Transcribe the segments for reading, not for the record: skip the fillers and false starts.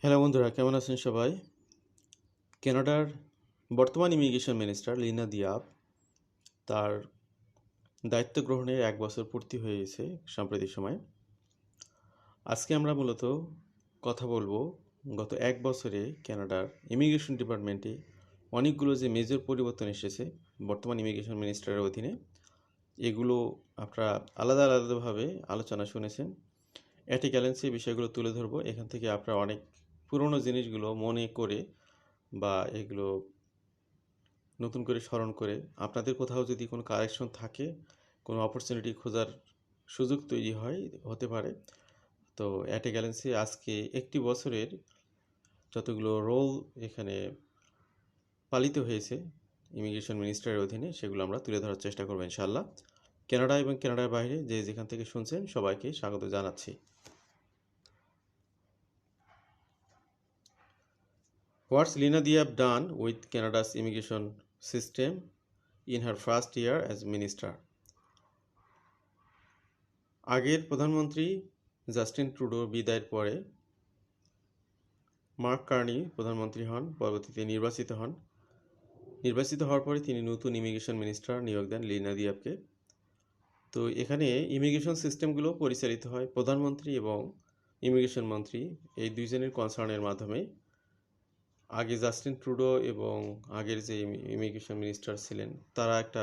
Hello বন্ধুরা, কেমন আছেন সবাই? কানাডার বর্তমান ইমিগ্রেশন মিনিস্টার লিনা দিয়াব তার দায়িত্ব গ্রহণের 1 বছর পূর্তি হয়ে গেছে সাম্প্রতিক সময়। আজকে আমরা মূলত কথা বলবো গত 1 বছরে কানাডার ইমিগ্রেশন ডিপার্টমেন্টে অনেকগুলো যে মেজর পরিবর্তন এসেছে বর্তমান ইমিগ্রেশন মিনিস্টারের অধীনে। এগুলো আপনারা আলাদা আলাদাভাবে আলোচনা শুনেছেন। অ্যাটি গ্যালেন্সি বিষয়গুলো তুলে ধরবো। এখান থেকে আপনারা অনেক পুরনো জিনিসগুলো মনে করে বা এগুলো নতুন করে স্মরণ করে আপনাদের কোথাও যদি কোনো কারেকশন থাকে, কোনো অপরচুনিটি খোঁজার সুযোগ তৈরি হতে পারে। তো অ্যাট এ গ্যালেন্সি আজকে 1 বছরের যতগুলো রোল এখানে পালিত হয়েছে ইমিগ্রেশন মিনিস্টারের অধীনে, সেগুলো আমরা তুলে ধরার চেষ্টা করবো ইনশাআল্লাহ। কানাডা এবং কানাডার বাইরে যে যেখান থেকে শুনছেন সবাইকে স্বাগত জানাচ্ছি। What's Lina Diab done with Canada's immigration system in her first year as minister? আগের প্রধানমন্ত্রী জাস্টিন ট্রুডোর বিদায়ের পরে মার্ক কার্নি প্রধানমন্ত্রী হন, পরবর্তীতে নির্বাচিত হওয়ার পরে তিনি নতুন ইমিগ্রেশন মিনিস্টার নিয়োগ দেন লিনা দিয়াবকে। তো এখানে ইমিগ্রেশন সিস্টেমগুলো পরিচালিত হয় প্রধানমন্ত্রী এবং ইমিগ্রেশন মন্ত্রী এই দুইজনের কনসার্নের মাধ্যমে। আগে জাস্টিন ট্রুডো এবং আগের যে ইমিগ্রেশন মিনিস্টার ছিলেন তারা একটা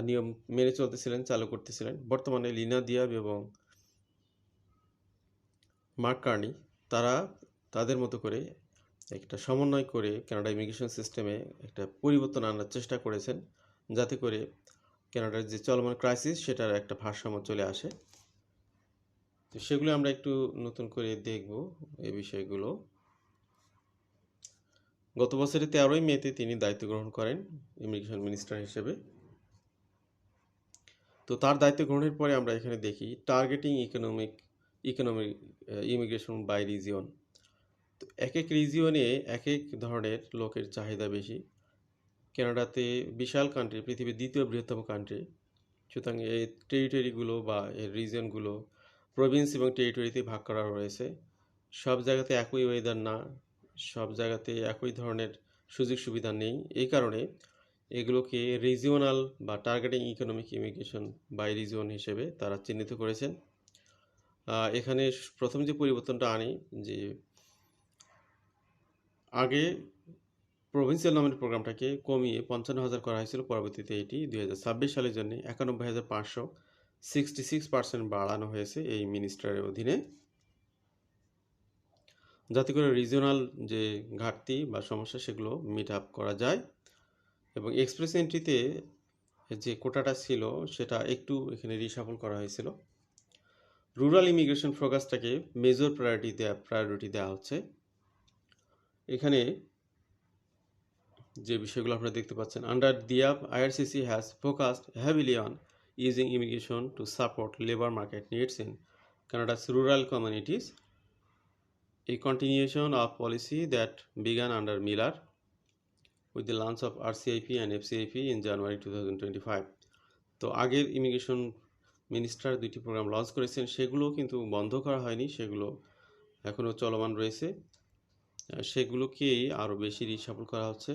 নিয়ম মেনে চলতেছিলেন, চালু করতেছিলেন। বর্তমানে লিনা দিয়াব এবং মার্ক কার্নি তারা তাদের মতো করে একটা সমন্বয় করে কানাডা ইমিগ্রেশন সিস্টেমে একটা পরিবর্তন আনার চেষ্টা করেছেন, যাতে করে কানাডার যে চলমান ক্রাইসিস সেটার একটা ভারসাম্য চলে আসে। তো সেগুলো আমরা একটু নতুন করে দেখব এই বিষয়গুলো। গত বছরের 13ই মেতে তিনি দায়িত্ব গ্রহণ করেন ইমিগ্রেশন মিনিস্টার হিসেবে। তো তার দায়িত্ব গ্রহণের পরে আমরা এখানে দেখি targeting economic immigration by region. তো এক এক রিজিয়নে এক এক ধরনের লোকের চাহিদা বেশি। কানাডাতে বিশাল কান্ট্রি, পৃথিবীর দ্বিতীয় বৃহত্তম কান্ট্রি, সুতরাং এই টেরিটরিগুলো বা এর রিজিয়নগুলো প্রভিন্স এবং টেরিটরিতে ভাগ করা রয়েছে। সব জায়গাতে একই ওয়েদার না, সব জায়গাতে একই ধরনের সুযোগ সুবিধা নেই। এই কারণে এগুলোকে রিজিওনাল বা targeting economic immigration by region হিসেবে তারা চিহ্নিত করেছেন। এখানে প্রথম যে পরিবর্তনটা আনি, যে আগে প্রভিন্সিয়াল নমিনি প্রোগ্রামটাকে কমিয়ে 55,000 করা হয়েছিল, পরবর্তীতে এটি 2026 সালের জন্য 91,566% বাড়ানো হয়েছে এই মিনিস্টারের অধীনে, যাতে করে রিজিওনাল যে ঘাটতি বা সমস্যা সেগুলো মিট আপ করা যায়। এবং এক্সপ্রেস এন্ট্রিতে যে কোটাটা ছিল সেটা একটু এখানে রিশাফল করা হয়েছিল। রুরাল ইমিগ্রেশন ফোকাসটাকে মেজর প্রায়োরিটি দেওয়া হচ্ছে। এখানে যে বিষয়গুলো আপনারা দেখতে পাচ্ছেন, আন্ডার দিয়াব IRCC has focused heavily on using immigration to support labour market needs in Canada's rural communities, a continuation of policy that began under Miller with the launch of RCIP and FCIP in January 2025. তো আগের immigration minister দুইটি program launch করেছেন, সেগুলো কিন্তু বন্ধ করা হয়নি, সেগুলো এখনও চলমান রয়েছে। সেগুলোকেই আরও বেশি রিসাফল করা হচ্ছে।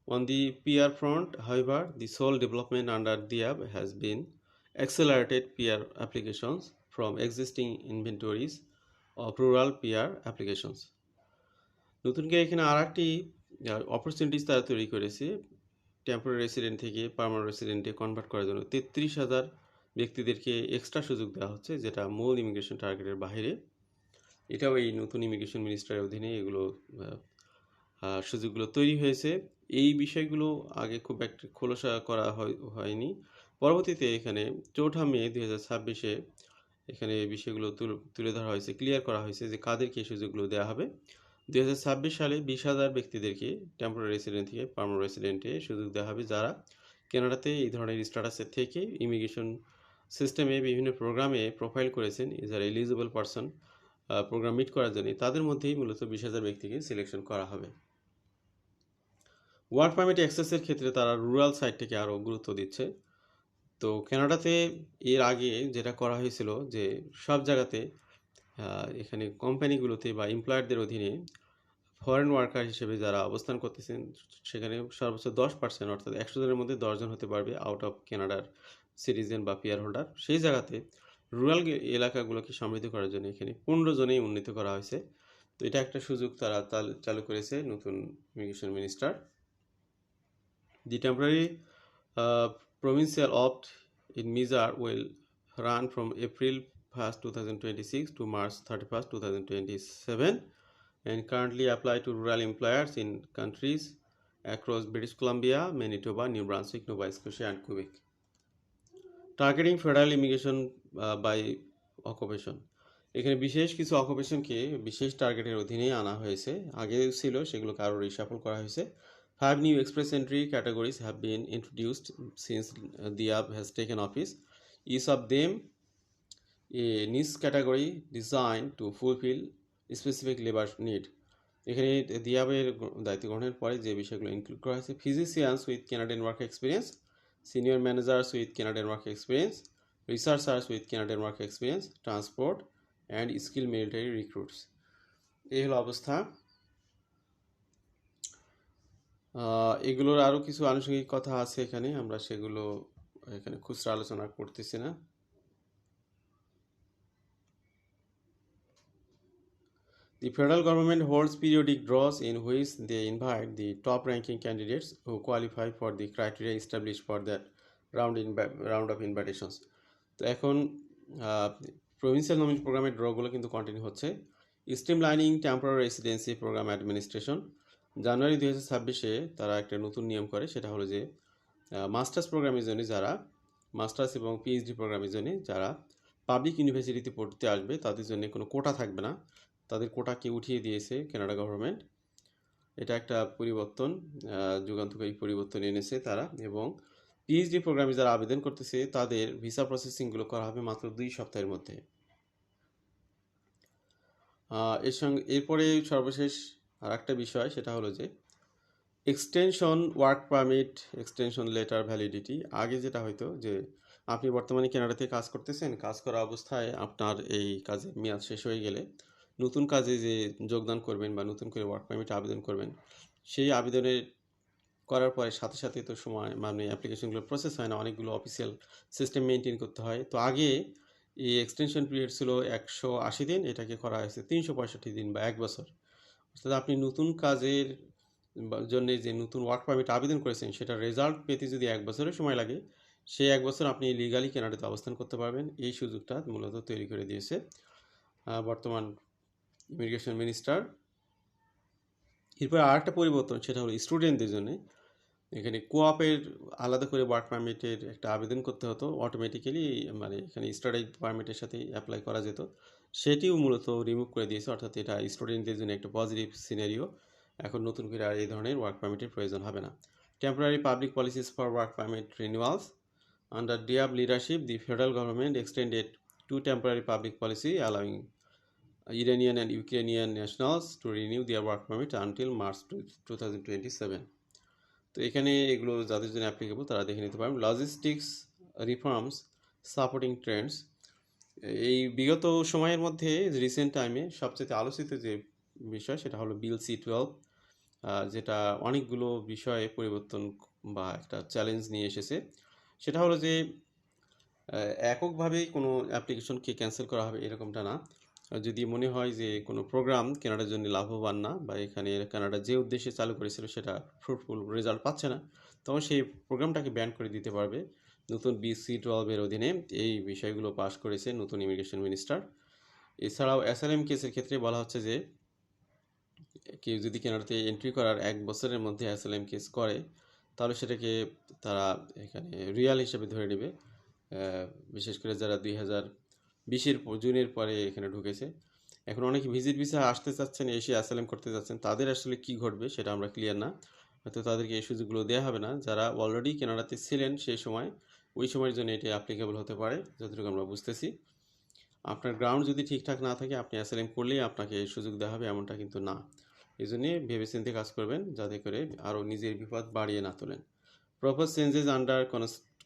On the PR front, however, the sole development under Diab has been accelerated PR applications from existing inventories of rural PR applications. নতুন করে এখানে আর একটি অপরচুনিটিস তারা তৈরি করেছে, টেম্পোরারি রেসিডেন্ট থেকে পার্মানেন্ট রেসিডেন্টে কনভার্ট করার জন্য 33,000 ব্যক্তিদেরকে এক্সট্রা সুযোগ দেওয়া হচ্ছে, যেটা মূল ইমিগ্রেশন টার্গেটের বাইরে। এটাও এই নতুন ইমিগ্রেশন মিনিস্টারের অধীনে এগুলো সুযোগগুলো তৈরি হয়েছে। এই বিষয়গুলো আগে খুব একটা খোলাসা করা হয়নি। পরবর্তীতে এখানে 4 মে 2026-এ এখানে বিষয়গুলো তুলে ধরা হয়েছে, ক্লিয়ার করা হয়েছে যে কাদেরকে এই সুযোগগুলো দেওয়া হবে। 2026 সালে 20,000 ব্যক্তিদেরকে টেম্পোরারি রেসিডেন্ট থেকে পার্মানেন্ট রেসিডেন্টে সুযোগ দেওয়া হবে, যারা কানাডাতে এই ধরনের স্ট্যাটাসের থেকে ইমিগ্রেশন সিস্টেমে বিভিন্ন প্রোগ্রামে প্রোফাইল করেছেন, is are eligible person program meet করার জন্য। তাদের মধ্যেই মূলত 20,000 ব্যক্তিকে সিলেকশন করা হবে। ওয়ার্ক পারমিট অ্যাক্সেসের ক্ষেত্রে তারা রুরাল সাইডটাকে আরও গুরুত্ব দিচ্ছে। তো কানাডাতে এর আগে যেটা করা হয়েছিল যে সব জায়গাতে এখানে কোম্পানিগুলোতে বা এমপ্লয়ারদের অধীনে ফরেন ওয়ার্কার হিসেবে যারা অবস্থান করতেছেন সেখানে সর্বোচ্চ 10% অর্থাৎ 100 জনের মধ্যে 10 জন হতে পারবে আউট অফ কানাডার সিটিজেন বা পিআর হোল্ডার। সেই জায়গাতে রুরাল এলাকাগুলোকে সমৃদ্ধ করার জন্য এখানে 15 জনেই উন্নীত করা হয়েছে। তো এটা একটা সুযোগ তারা চালু করেছে নতুন immigration minister. The temporary provincial opt in Mizar will run from April 1st, 2026 to March 31st, 2027 and currently apply to rural employers in countries across British Columbia, Manitoba, New Brunswick, Nova Scotia and Quebec. Targeting federal immigration by occupation. এখানে বিশেষ কিছু অকুপেশনকে বিশেষ টার্গেটের অধীনে আনা হয়েছে। আগে ছিল সেগুলোকে আরও রিশাফল করা হয়েছে। 5 new express entry categories have been introduced since Diab has taken office. Each of them a niche category designed to fulfill specific labor need. এখানে দিয়াবের দায়িত্ব গ্রহণের পরে যে বিষয়গুলো ইনক্লুড করা হয়েছে: physicians with Canadian work experience, senior managers with Canadian work experience, researchers with Canadian work experience, transport and skill military recruits. এই হলো অবস্থা। এগুলোর আরও কিছু আনুষঙ্গিক কথা আছে এখানে, আমরা সেগুলো এখানে খুচরা আলোচনা করতেছি না। The federal government holds periodic draws in which they invite the top-ranking candidates who qualify for the criteria established for that round of invitations. তো এখন প্রভিন্সিয়াল নমিনি প্রোগ্রামের ড্রগুলো কিন্তু কন্টিনিউ হচ্ছে। স্ট্রিমলাইনিং টেম্পোরারি রেসিডেন্সি প্রোগ্রাম অ্যাডমিনিস্ট্রেশন, জানুয়ারি 2026-এ তারা একটা নতুন নিয়ম করে, সেটা হলো যে মাস্টার্স প্রোগ্রামের জন্য যারা মাস্টার্স এবং পিএইচডি প্রোগ্রামের জন্য যারা পাবলিক ইউনিভার্সিটিতে পড়তে আসবে তাদের জন্য কোনো কোটা থাকবে না, তাদের কোটাকে উঠিয়ে দিয়েছে কানাডা গভর্নমেন্ট। এটা একটা পরিবর্তন, যুগান্তকারী পরিবর্তন এনেছে তারা। এবং পিএইচডি প্রোগ্রামে যারা আবেদন করতেছে তাদের ভিসা প্রসেসিংগুলো করা হবে মাত্র 2 সপ্তাহের মধ্যে। এরপরে সর্বশেষ আর একটা বিষয়, সেটা হলো যে extension work permit extension letter validity. আগে যেটা হয়তো যে আপনি বর্তমানে কানাডাতে কাজ করতেছেন, কাজ করা অবস্থায় আপনার এই কাজের মেয়াদ শেষ হয়ে গেলে নতুন কাজে যে যোগদান করবেন বা নতুন করে ওয়ার্ক পারমিটে আবেদন করবেন, সেই আবেদনের করার পরে সাথে সাথে তো সময় মানে অ্যাপ্লিকেশনগুলো প্রসেস হয় না, অনেকগুলো অফিসিয়াল সিস্টেম মেনটেন করতে হয়। তো আগে এই এক্সটেনশন পিরিয়ড ছিল 180 দিন, এটাকে করা হয়েছে 365 দিন বা 1 বছর। অর্থাৎ আপনি নতুন কাজের জন্য যে নতুন ওয়ার্ক পারমিট আবেদন করেছেন সেটার রেজাল্ট পেতে যদি 1 বছরের সময় লাগে, সেই 1 বছর আপনি লিগালি কানাডাতে অবস্থান করতে পারবেন। এই সুযোগটা মূলত তৈরি করে দিয়েছে বর্তমান ইমিগ্রেশন মিনিস্টার। এরপর আরেকটা পরিবর্তন, সেটা হলো স্টুডেন্টদের জন্য। এখানে কোঅপের আলাদা করে ওয়ার্ক পারমিটের একটা আবেদন করতে হতো অটোমেটিক্যালি, মানে এখানে স্টাডি পারমিটের সাথে অ্যাপ্লাই করা যেত, সেটিও মূলত রিমুভ করে দিয়েছে। অর্থাৎ এটা স্টুডেন্টদের জন্য একটা পজিটিভ সিনারিও। এখন নতুন করে আর এই ধরনের ওয়ার্ক পারমিটের প্রয়োজন হবে না। Temporary public policies for work permit renewals. Under ডিয়াব leadership, the federal government extended 2 temporary public policy allowing Iranian and Ukrainian nationals to renew their work permit until March 2027. তো এখানে এগুলো যাদের জন্য অ্যাপ্লিকেবল তারা দেখে নিতে পারেন। Logistics reforms supporting Trends. এই বিগত সময়ের মধ্যে রিসেন্ট টাইমে সবচেয়ে আলোচিত যে বিষয় সেটা হলো বিল C-12, যেটা অনেকগুলো বিষয়ে পরিবর্তন বা একটা চ্যালেঞ্জ নিয়ে এসেছে। সেটা হলো যে এককভাবেই কোনো অ্যাপ্লিকেশনকে ক্যান্সেল করা হবে এরকমটা না। যদি মনে হয় যে কোনো প্রোগ্রাম কানাডার জন্য লাভবান না বা এখানে কানাডা যে উদ্দেশ্যে চালু করেছিল সেটা ফ্রুটফুল রেজাল্ট পাচ্ছে না, তখন সেই প্রোগ্রামটাকে ব্যান করে দিতে পারবে নতুন BC-12 অধীনে। এই বিষয়গুলো পাশ করেছে নতুন ইমিগ্রেশন মিনিস্টার। এছাড়াও অ্যাসাইলাম কেসের ক্ষেত্রে বলা হচ্ছে যে কেউ যদি কানাডাতে এন্ট্রি করার 1 বছরের মধ্যে অ্যাসাইলাম কেস করে তাহলে সেটাকে তারা এখানে রিয়াল হিসেবে ধরে নেবে। বিশেষ করে যারা 2020-এর জুনের পরে এখানে ঢুকেছে। এখন অনেকে ভিজিট ভিসা আসতে চাচ্ছেন, এসে অ্যাসাইলাম করতে যাচ্ছেন, তাদের আসলে কি ঘটবে সেটা আমরা ক্লিয়ার না। হয়তো তাদেরকে এই সুযোগগুলো দেওয়া হবে না। যারা অলরেডি কানাডাতে ছিলেন সেই সময়, ওই সময়ের জন্য এটি অ্যাপ্লিকেবল হতে পারে যতটুকু আমরা বুঝতেছি। আপনার গ্রাউন্ড যদি ঠিকঠাক না থাকে আপনি অ্যাসাইলাম করলেই আপনাকে এই সুযোগ দেওয়া হবে এমনটা কিন্তু না। এই জন্যে ভেবেচিন্তে কাজ করবেন যাতে করে আরও নিজের বিপদ বাড়িয়ে না তোলেন। Propose changes under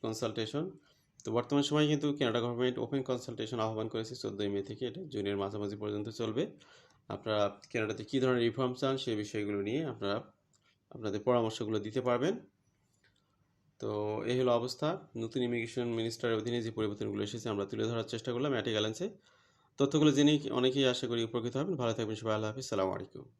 consultation. তো বর্তমান সময়ে কিন্তু কানাডা গভর্নমেন্ট ওপেন কনসালটেশন আহ্বান করেছে 14 মে থেকে, এটা জুনের মাঝামাঝি পর্যন্ত চলবে। আপনারা কানাডাতে কী ধরনের রিফর্ম চান সেই বিষয়গুলো নিয়ে আপনারা আপনাদের পরামর্শগুলো দিতে পারবেন। তো এই হলো অবস্থা। নতুন ইমিগ্রেশন মিনিস্টারের অধীনে যে পরিবর্তনগুলো এসেছে আমরা তুলে ধরার চেষ্টা করলাম অ্যাটে গ্যালেন্সে। তথ্যগুলো জেনে অনেকেই আশা করি উপকৃত হবেন। ভালো থাকবেন সবাই। আল্লাহ হাফিজ। সালামু আলাইকুম।